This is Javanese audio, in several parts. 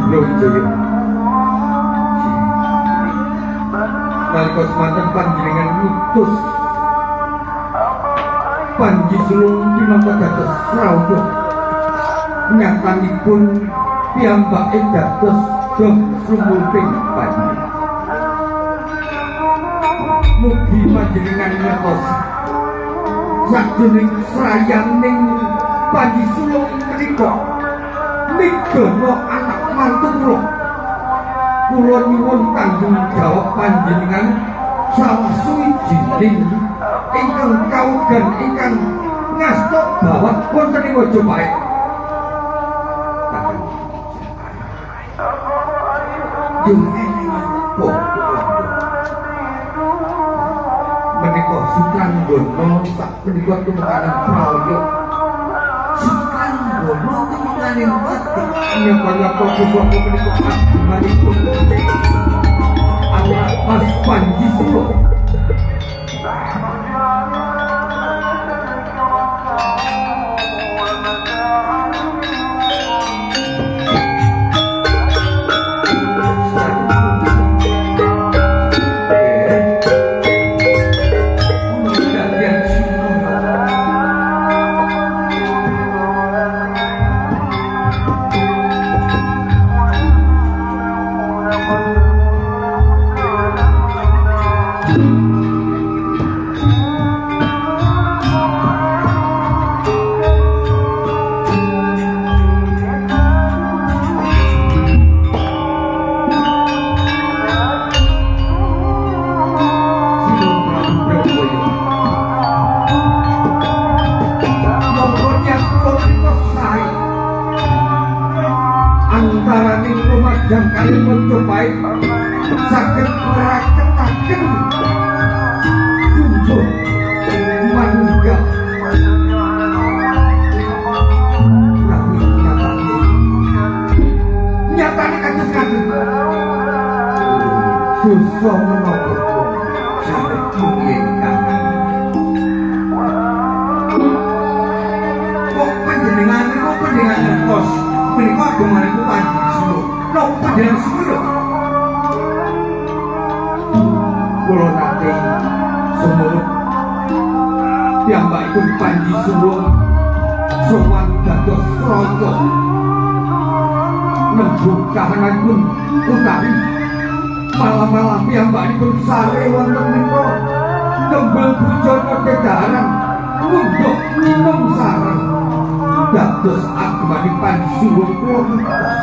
Brawijaya. Nalika semanten panjenengan ngutus Panji Sulung pinangka dados rawuh nyatanipun piyambake dados dom sumumping panji. Mugi panjenengan ngertos sajroning srayaning Panji Sulung menika nidono anak mantu kula. Kula nyuwun tanggung jawab panjenengan salah suwijining ingkang kaugan ingkang ngasta bawah wonten ing Majapahit. Menika Sukrandono sak menika tumekaning prayoga. Sukrandono tumekaning pati nyapa-nyapa pusaka menika agunganipun anak Mas Panji Sulung. Antaraning Lumajang kaliyan Majapahit saged ngraketaken jumbo manunggal nanging nyatane kados kados dosa menapa saged mungkin kok panjenengan ngertos menika agunganipun Panji Sulung. Napa panjenengan sepuh? Kula nate sumurut piyambakipun Panji Sulung sowan dados raja nembung kahananipun utawi malam-malam piyambakipun sare wonten menika kembang bujana kedaharan mundhak minum sareng dados agunganipun Panji Sulung kula ngertos.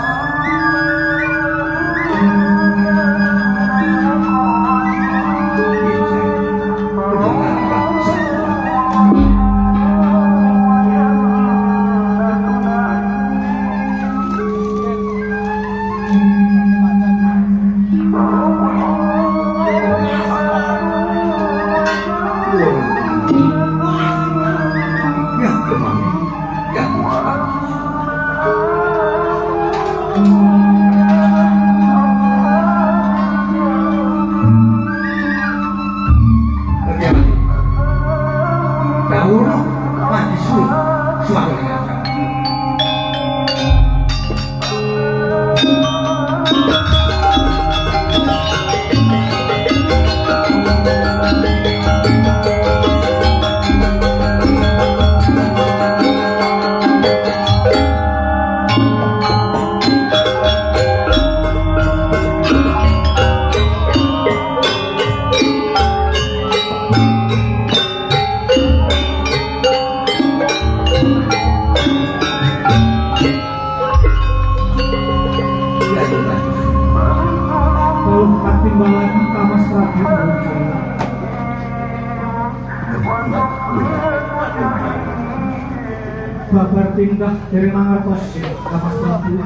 Babar tindak dari mangartos Kamas Prabu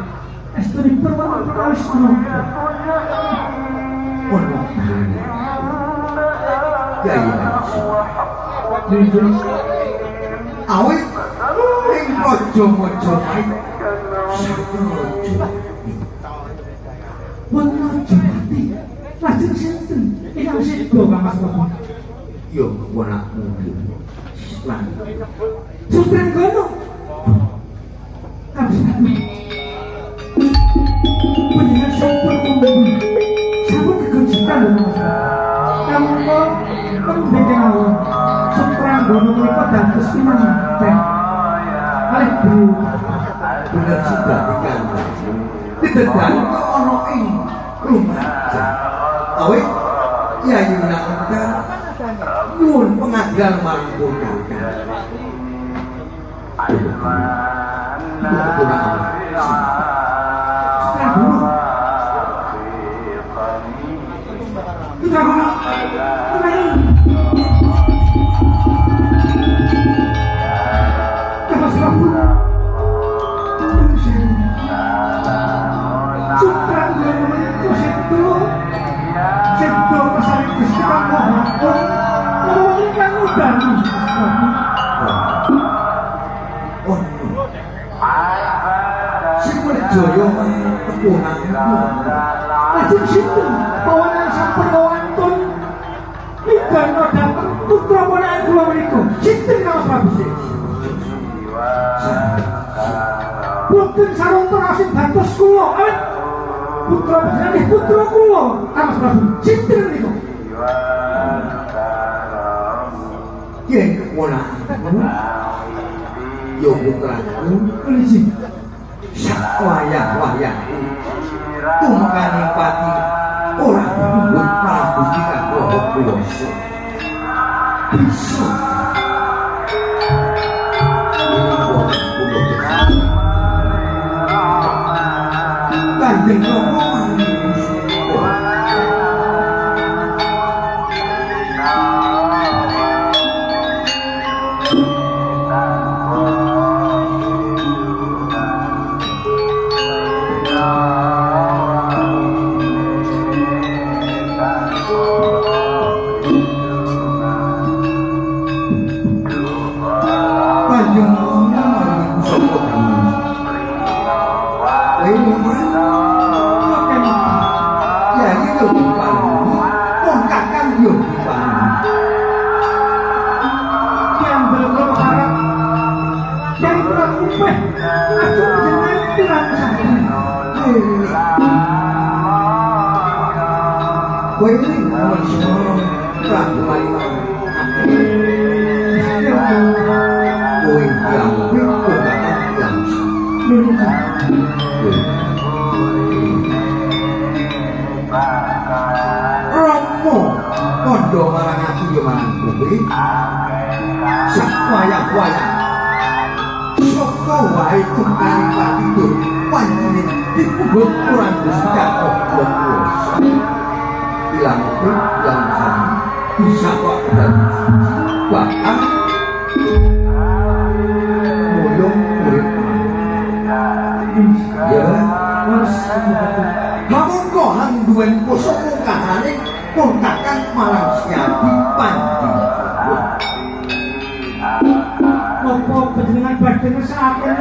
estri perwata perkawis menunggu ono Kyai Jujur awit ing raja Majapahit pun Majapati lajeng sinten ingkang sida Kamas Prabu yo anakmu lan Sutranggana dados pimanten kalih Bu bener juga ikan didedan kok ana ing rumaja awit Kyai Nangka nyuwun pengajian marang ponakan Joyo kepunan lajeng sinten kawanan sampun kawantun midana dhateng putra ponakan kula menika sinten Mas Prabu boten sarana sing dados kula putra panjenengan putra kula Mas Prabu sinten menika yen keponakanku yo putraku keliji wayah-wayah tumekane pati ora butuh Prabu Kikaroho kuwasa bisa Kanjeng Rama wayah-wayah saka wae tumane patidur panjenengan dikubur kurang Gusti Allah kuwasa ilang yang sama bisa kok dan bahkan mulung murid ya mas mangko hang duwen pusaka kahane kontakan marang siapi panjenengan apa panjenengan badhe ngesaken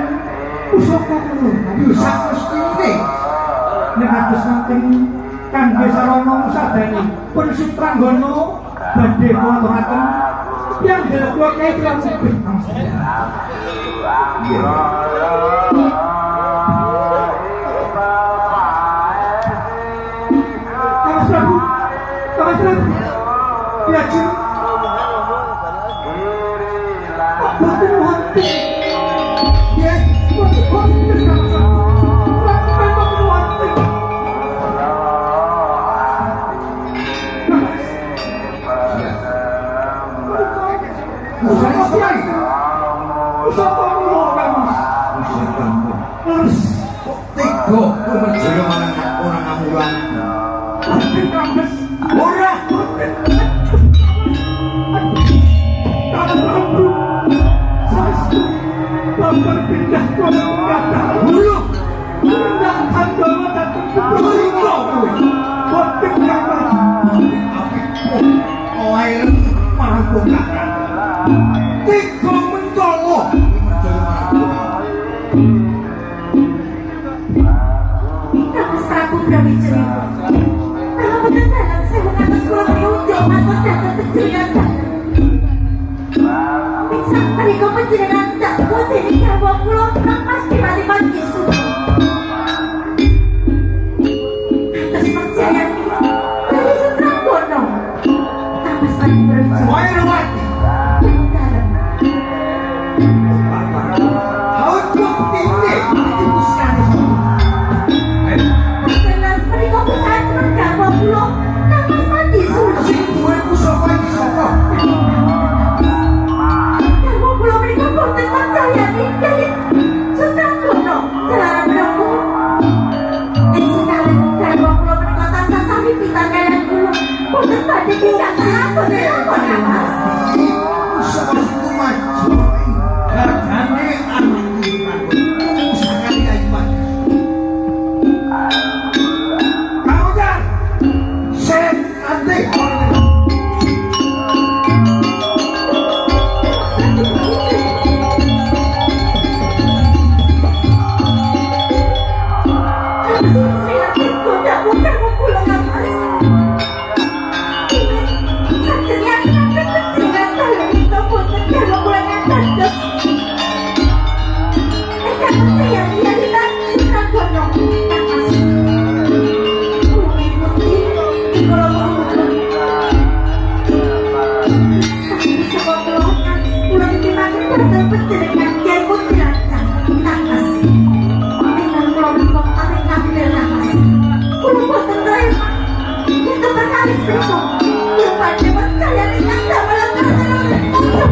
pusaka kula bisa mestine nek atus saking kangge sarana musadani pun Sutranggana badhe kontraken yang kula kae tiyang sebut iya Mas Prabu ya Cik boten wonten ya boten wonten berpindah ke negara dulu pindah Handono dan Putra boten yang lagi lair marangkukakan tiga mentolo Mas Prabu Brawijaya bener-bener saya ngatos kula nyujuk mangkon dateng kejriatan bisa menika panjenengan tak boten kawula kula pasti mati Yesus atas percayaan dari Sutranggana Mas Prabu Brawijaya Wairwati yang dalam percaya dia kita sudah gondong tak masih mengikuti di kolom tapi sebab lokan ulang dimakan pada pencelengan kiai pun dirancang tak masih dengan kelompok kami ngambil nafas kelompok terima itu berkali seribu lupa dia percaya dengan tak melakukan untuk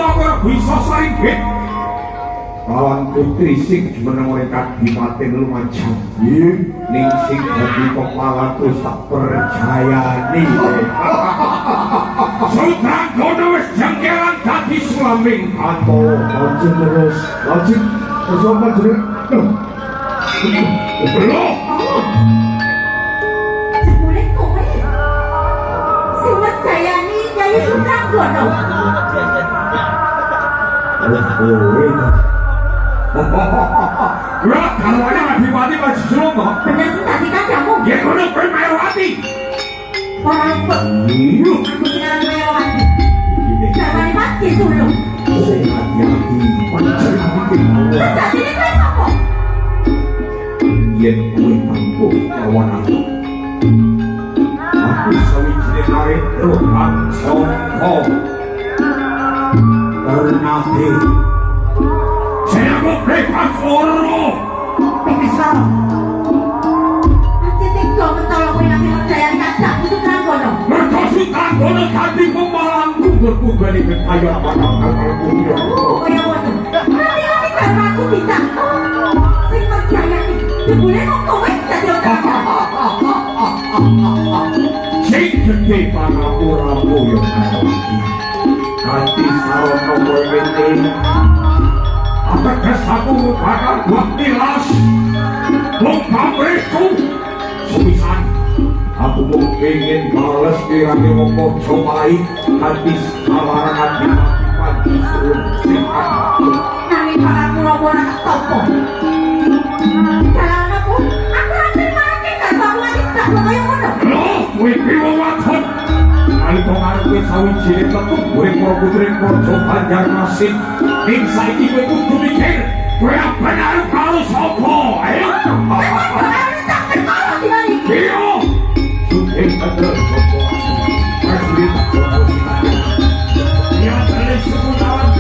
ora bisa saringgit. Lawan putri sing jumeneng mereka Dipaten Lumajang. Ning sing dadi kepala terus tak percayani. Sultan kono wis jangkelan dadi sulaming kanto. Lajeng terus. Lajeng sapa jeneng? Lho. Jebule kowe sing ngejayani Nyai Sutranggono. Ya, kalau ada Adipati masih Surono. Bener sih tadi kancamu. Ya, kono kowe Mayawati. Ora kok. Iya. Aku sekarang Mayawati. Jarwane mati sulung. Sing hati-hati, pancen iki mau. Dadi ini kowe sapa? Yen kowe mampu lawan aku. Aku sawijining arep rohan sangka. Ternate. Saya mau bebas foro. Bisa. Ati tega mentolo kowe nang ngejayani kancamu Sutranggono. Mergo Sutranggono dadi pemalanku berkugali kekayaan bakal punya. Oh, kaya ngono. Nanti karo aku ditakno. Sing ngejayani jebule kok kowe dadi Sing gede panapuramu yang Mayawati. Hati sarono kowe wete. Ateges aku bakal buat tilas. Wong pamrihku. Sepisan aku mau pengen bales kirane wong Mojopahit hati sawarang Adipati pagi suruh sing aku. nanging bakal pura-pura topo. Dalam aku nanti mati gak mau nganti tak kaya ngono. Loh, kowe piye wadon? Nalika ngarepe sawijining tetu urip para putri Praja Banjarmasin. Ing saiki kowe kudu mikir, kowe bener karo sapa? Ayo. Tak perkara dina iki. Iya. Sudah bener sapa? Presiden Joko Widodo. Ya, terus sekolah